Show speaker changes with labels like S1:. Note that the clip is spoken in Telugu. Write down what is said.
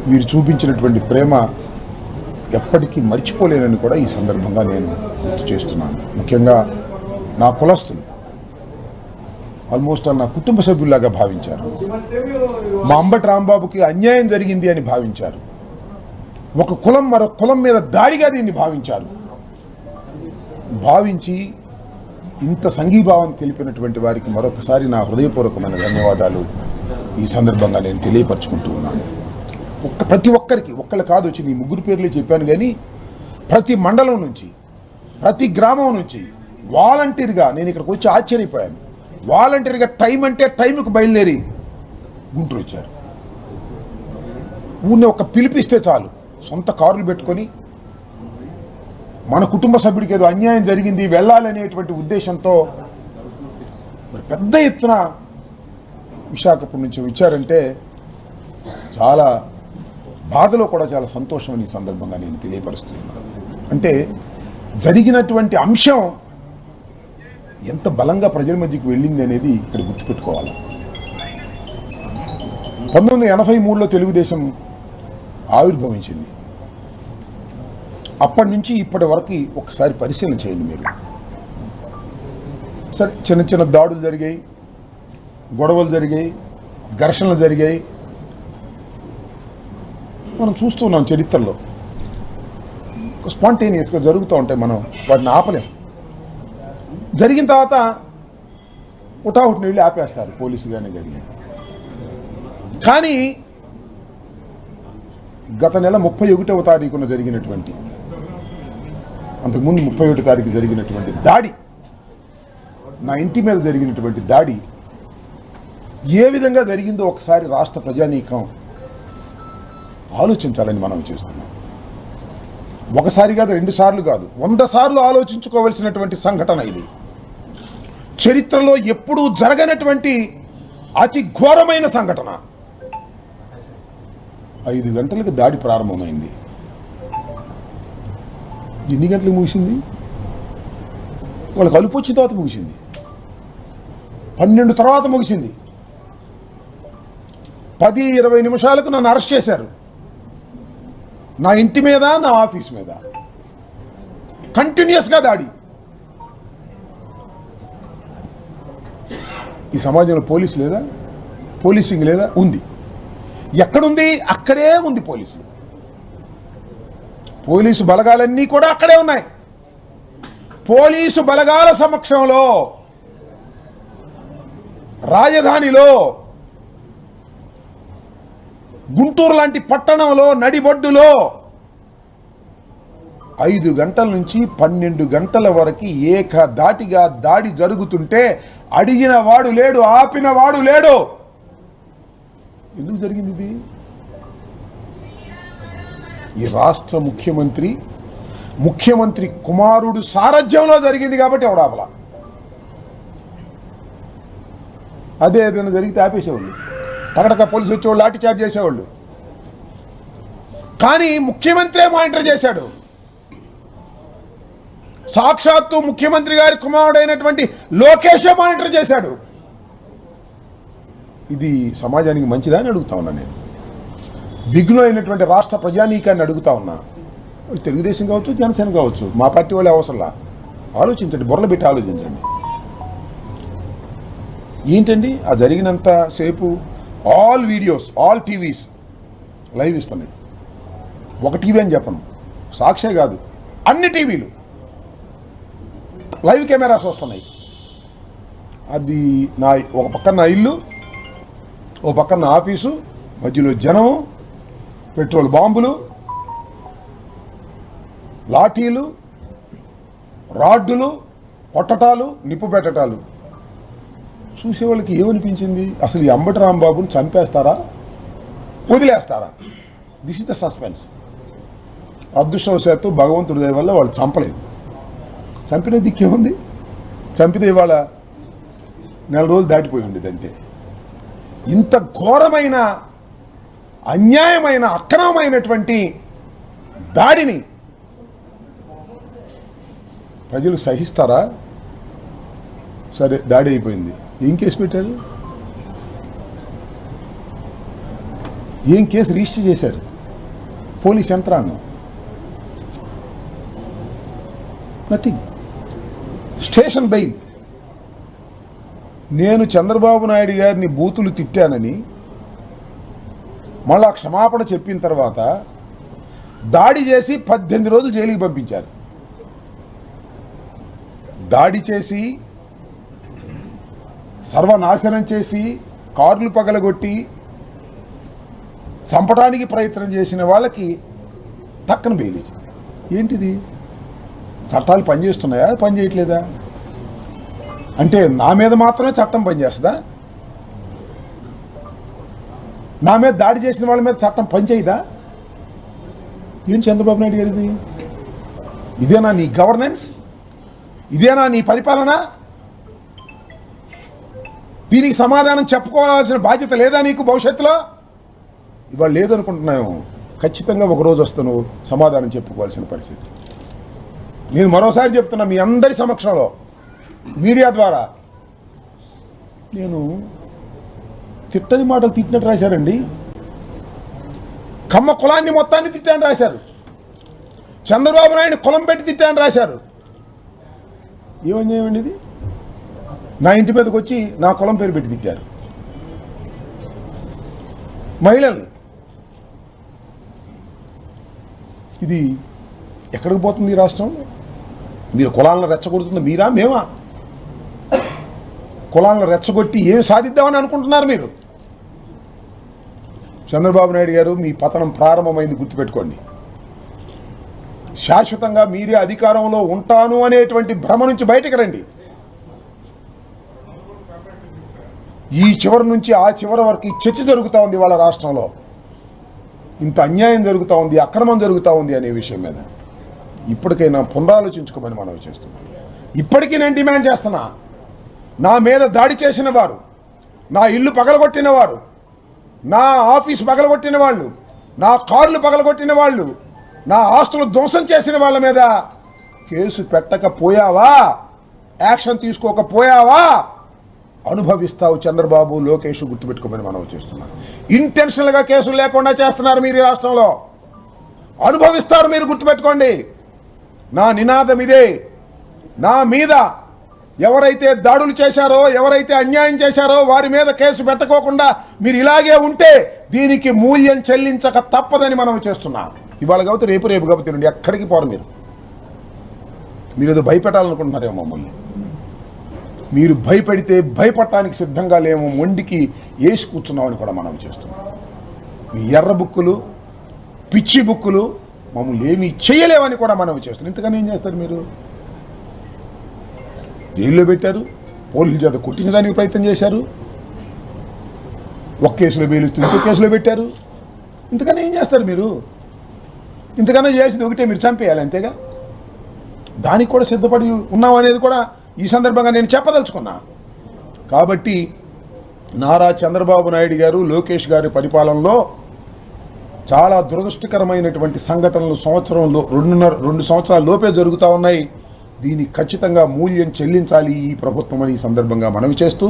S1: వీరు చూపించినటువంటి ప్రేమ ఎప్పటికీ మర్చిపోలేనని కూడా ఈ సందర్భంగా నేను గుర్తు చేస్తున్నాను. ముఖ్యంగా నా కులస్తులు ఆల్మోస్ట్ నా కుటుంబ సభ్యుల్లాగా భావించారు. మా అంబటి రాంబాబుకి అన్యాయం జరిగింది అని భావించారు. ఒక కులం మరొక కులం మీద దాడిగా దీన్ని భావించి ఇంత సంఘీభావం తెలిపినటువంటి వారికి మరొకసారి నా హృదయపూర్వకమైన ధన్యవాదాలు ఈ సందర్భంగా నేను తెలియపరచుకుంటూ ఉన్నాను. ప్రతి ఒక్కరికి ఒక్కళ్ళు కాదు వచ్చి నీ ముగ్గురు పేర్లు చెప్పాను, కానీ ప్రతి మండలం నుంచి ప్రతి గ్రామం నుంచి వాలంటీర్గా నేను ఇక్కడికి వచ్చి ఆశ్చర్యపోయాను. వాలంటీర్గా టైం అంటే టైంకి బయలుదేరి గుంటూరు వచ్చారు. ఊరిని ఒక పిలిపిస్తే చాలు సొంత కారులు పెట్టుకొని మన కుటుంబ సభ్యుడికి ఏదో అన్యాయం జరిగింది వెళ్ళాలనేటువంటి ఉద్దేశంతో మరి పెద్ద ఎత్తున విశాఖపట్నం నుంచి వచ్చారంటే చాలా బాధలో కూడా చాలా సంతోషం అని ఈ సందర్భంగా నేను తెలియపరుస్తున్నాను. అంటే జరిగినటువంటి అంశం ఎంత బలంగా ప్రజల మధ్యకి వెళ్ళింది అనేది ఇక్కడ గుర్తుపెట్టుకోవాలి. 1983లో తెలుగుదేశం ఆవిర్భవించింది. అప్పటి నుంచి ఇప్పటి వరకు ఒకసారి పరిశీలన చేయండి మీరు. సరే, చిన్న చిన్న దాడులు జరిగాయి, గొడవలు జరిగాయి, ఘర్షణలు జరిగాయి, మనం చూస్తున్నాం చరిత్రలో. స్పాంటేనియస్గా జరుగుతూ ఉంటాయి, మనం వాటిని ఆపలేం. జరిగిన తర్వాత ఉటాహుటిని వెళ్ళి ఆపేస్తారు పోలీసుగానే జరిగింది. కానీ గత నెల 31వ తారీఖున జరిగినటువంటి, అంతకుముందు 31 తారీఖు జరిగినటువంటి దాడి, నా ఇంటి మీద జరిగినటువంటి దాడి ఏ విధంగా జరిగిందో ఒకసారి రాష్ట్ర ప్రజానీకం ఆలోచించాలని మనం చేస్తున్నాం. ఒకసారి కాదు, 2 సార్లు కాదు, 100 సార్లు ఆలోచించుకోవలసినటువంటి సంఘటన ఇది. చరిత్రలో ఎప్పుడూ జరగనటువంటి అతి ఘోరమైన సంఘటన. 5 గంటలకు దాడి ప్రారంభమైంది. ఎన్ని గంటలకు ముగిసింది? వాళ్ళకి అలుపు వచ్చిన తర్వాత ముగిసింది. 12 తర్వాత ముగిసింది. 10-20 నిమిషాలకు నన్ను అరెస్ట్ చేశారు. నా ఇంటి మీద, నా ఆఫీస్ మీద కంటిన్యూస్గా దాడి. ఈ సమాజంలో పోలీసు లేదా? పోలీసింగ్ లేదా? ఉంది. ఎక్కడుంది? అక్కడే ఉంది పోలీసులు. పోలీసు బలగాలన్నీ కూడా అక్కడే ఉన్నాయి. పోలీసు బలగాల సమక్షంలో రాజధానిలో, గుంటూరు లాంటి పట్టణంలో, నడిబొడ్డులో 5 గంటల నుంచి 12 గంటల వరకు ఏకధాటిగా దాడి జరుగుతుంటే అడిగిన వాడు లేడు, ఆపిన వాడు లేడు. ఎందుకు జరిగింది ఇది? ఈ రాష్ట్ర ముఖ్యమంత్రి కుమారుడు సారథ్యంలో జరిగింది కాబట్టి ఎవడాపలా. అదే ఏదైనా జరిగితే ఆపేసేవాళ్ళు, టకటక పోలీసు వచ్చేవాళ్ళు, లాఠీ చార్జ్ చేసేవాళ్ళు. కానీ ముఖ్యమంత్రే మానిటర్ చేశాడు. సాక్షాత్తు ముఖ్యమంత్రి గారి కుమారుడైనటువంటి లోకేష్ మానిటర్ చేశాడు. ఇది సమాజానికి మంచిదా అని అడుగుతా ఉన్నా నేను. విఘ్నులు అయినటువంటి రాష్ట్ర ప్రజానీకాన్ని అడుగుతా ఉన్నా. తెలుగుదేశం కావచ్చు, జనసేన కావచ్చు, మా పార్టీ వాళ్ళే అవసరంలా. ఆలోచించండి, బుర్రలు పెట్టి ఆలోచించండి. ఏంటండి ఆ జరిగినంత సేపు all videos, all TVs live ఇస్తున్నాయి. ఒక టీవీ అని చెప్పను, సాక్షే కాదు, అన్ని టీవీలు లైవ్ కెమెరాస్ వస్తున్నాయి. అది నా ఒక పక్కన నా ఇల్లు, ఓ పక్కన నా ఆఫీసు, మధ్యలో జనం, పెట్రోల్ బాంబులు, లాఠీలు, రాడ్డులు, కొట్టటాలు, నిప్పు పెట్టటాలు. చూసేవాళ్ళకి ఏమనిపించింది? అసలు ఈ అంబటి రాంబాబుని చంపేస్తారా, వదిలేస్తారా? This is the suspense. అదృష్టవశాత్తు భగవంతుడి దయ వల్ల వాళ్ళు చంపలేదు. చంపిన దిక్కేముంది? చంపితే ఇవాళ 4 రోజులు దాటిపోయి ఉండేది అంతే. ఇంత ఘోరమైన, అన్యాయమైన, అక్రమమైనటువంటి దాడిని ప్రజలు సహిస్తారా? సరే, దాడి అయిపోయింది, ఏం కేసు పెట్టారు? ఏం కేసు రిజిస్టర్ చేశారు? పోలీస్ యంత్రాంగం, నథింగ్. Station bail. నేను చంద్రబాబు నాయుడు గారిని బూతులు తిట్టానని మళ్ళా క్షమాపణ చెప్పిన తర్వాత దాడి చేసి 18 రోజులు జైలుకి పంపించారు. దాడి చేసి సర్వనాశనం చేసి కార్లు పగలగొట్టి చంపడానికి ప్రయత్నం చేసిన వాళ్ళకి తక్కన బెయిల్. ఏంటిది? చట్టాలు పనిచేస్తున్నాయా, పనిచేయట్లేదా? అంటే నా మీద మాత్రమే చట్టం పనిచేస్తుందా? నా మీద దాడి చేసిన వాళ్ళ మీద చట్టం పనిచేయదా? ఏం చంద్రబాబు నాయుడు గారిది? ఇదేనా నీ గవర్నెన్స్? ఇదేనా నీ పరిపాలన? దీనికి సమాధానం చెప్పుకోవాల్సిన బాధ్యత లేదా నీకు భవిష్యత్తులో? ఇవాళ లేదనుకుంటున్నాము. ఖచ్చితంగా ఒకరోజు వస్తాను సమాధానం చెప్పుకోవాల్సిన పరిస్థితి. నేను మరోసారి చెప్తున్నా మీ అందరి సమక్షంలో మీడియా ద్వారా, నేను తిట్టని మాటలు తిట్టినట్టు రాశారండి. కమ్మ కులాన్ని మొత్తాన్ని తిట్టాను రాశారు. చంద్రబాబు నాయుడు కులం పెట్టి తిట్టాను రాశారు. ఏమన్యాయమండి ఇది? నా ఇంటి మీదకి వచ్చి నా కులం పేరు పెట్టి తిట్టారు. మహిళల్ని. ఇది ఎక్కడికి పోతుంది ఈ రాష్ట్రం? మీరు కులాలను రెచ్చగొడుతుంది మీరా, మేమా? కులాలను రెచ్చగొట్టి ఏమి సాధిద్దామని అనుకుంటున్నారు మీరు? చంద్రబాబు నాయుడు గారు, మీ పతనం ప్రారంభమైంది, గుర్తుపెట్టుకోండి. శాశ్వతంగా మీరే అధికారంలో ఉంటాను అనేటువంటి భ్రమ నుంచి బయటకు రండి. ఈ చివరి నుంచి ఆ చివరి వరకు చర్చ జరుగుతూ ఉంది వాళ్ళ రాష్ట్రంలో. ఇంత అన్యాయం జరుగుతూ ఉంది, అక్రమం జరుగుతూ ఉంది అనే విషయం మీద ఇప్పటికైనా పునరాలోచించుకోమని మనవి చేస్తున్నాను. ఇప్పటికీ నేను డిమాండ్ చేస్తున్నా, నా మీద దాడి చేసిన వారు, నా ఇల్లు పగలగొట్టిన వారు, నా ఆఫీస్ పగలగొట్టిన వాళ్ళు, నా కార్లు పగలగొట్టిన వాళ్ళు, నా ఆస్తులు ధ్వంసం చేసిన వాళ్ళ మీద కేసు పెట్టకపోయావా, యాక్షన్ తీసుకోకపోయావా, అనుభవిస్తావు చంద్రబాబు, లోకేష్, గుర్తుపెట్టుకోమని మనం చేస్తున్నాం. ఇంటెన్షనల్గా కేసులు లేకుండా చేస్తున్నారు మీరు ఈ రాష్ట్రంలో. అనుభవిస్తారు మీరు, గుర్తుపెట్టుకోండి. నా నినాదం ఇదే. నా మీద ఎవరైతే దాడులు చేశారో, ఎవరైతే అన్యాయం చేశారో వారి మీద కేసు పెట్టకోకుండా మీరు ఇలాగే ఉంటే దీనికి మూల్యం చెల్లించక తప్పదని మనం చేస్తున్నాం. ఇవాళ కాబట్టి రేపు కాబట్టి నుండి ఎక్కడికి పోరు మీరు. మీరు ఏదో భయపెట్టాలనుకుంటున్నారేమో మమ్మల్ని. మీరు భయపెడితే భయపడటానికి సిద్ధంగా లేము, మొండికి వేసి కూర్చున్నామని కూడా మనం చేస్తున్నాం. మీ ఎర్ర బుక్కులు, పిచ్చి బుక్కులు మమ్మల్ని ఏమీ చేయలేవని కూడా మనం చేస్తున్నాం. ఇంతకన్నా ఏం చేస్తారు మీరు? జైల్లో పెట్టారు, పోలీసుల చేత కొట్టించడానికి ప్రయత్నం చేశారు, ఒక కేసులో బెయిలిస్తూ ఇంకో కేసులో పెట్టారు. ఇంతకన్నా ఏం చేస్తారు మీరు? ఇంతకన్నా చేసింది ఒకటే, మీరు చంపేయాలి, అంతేగా. దానికి కూడా సిద్ధపడి ఉన్నాం అనేది కూడా ఈ సందర్భంగా నేను చెప్పదలుచుకున్నా. కాబట్టి నారా చంద్రబాబు నాయుడు గారు, లోకేష్ గారి పరిపాలనలో చాలా దురదృష్టకరమైనటువంటి సంఘటనలు సంవత్సరంలో 2 సంవత్సరాల లోపే జరుగుతూ ఉన్నాయి. దీనికి ఖచ్చితంగా మూల్యం చెల్లించాలి ఈ ప్రభుత్వం అని ఈ సందర్భంగా మనవి చేస్తూ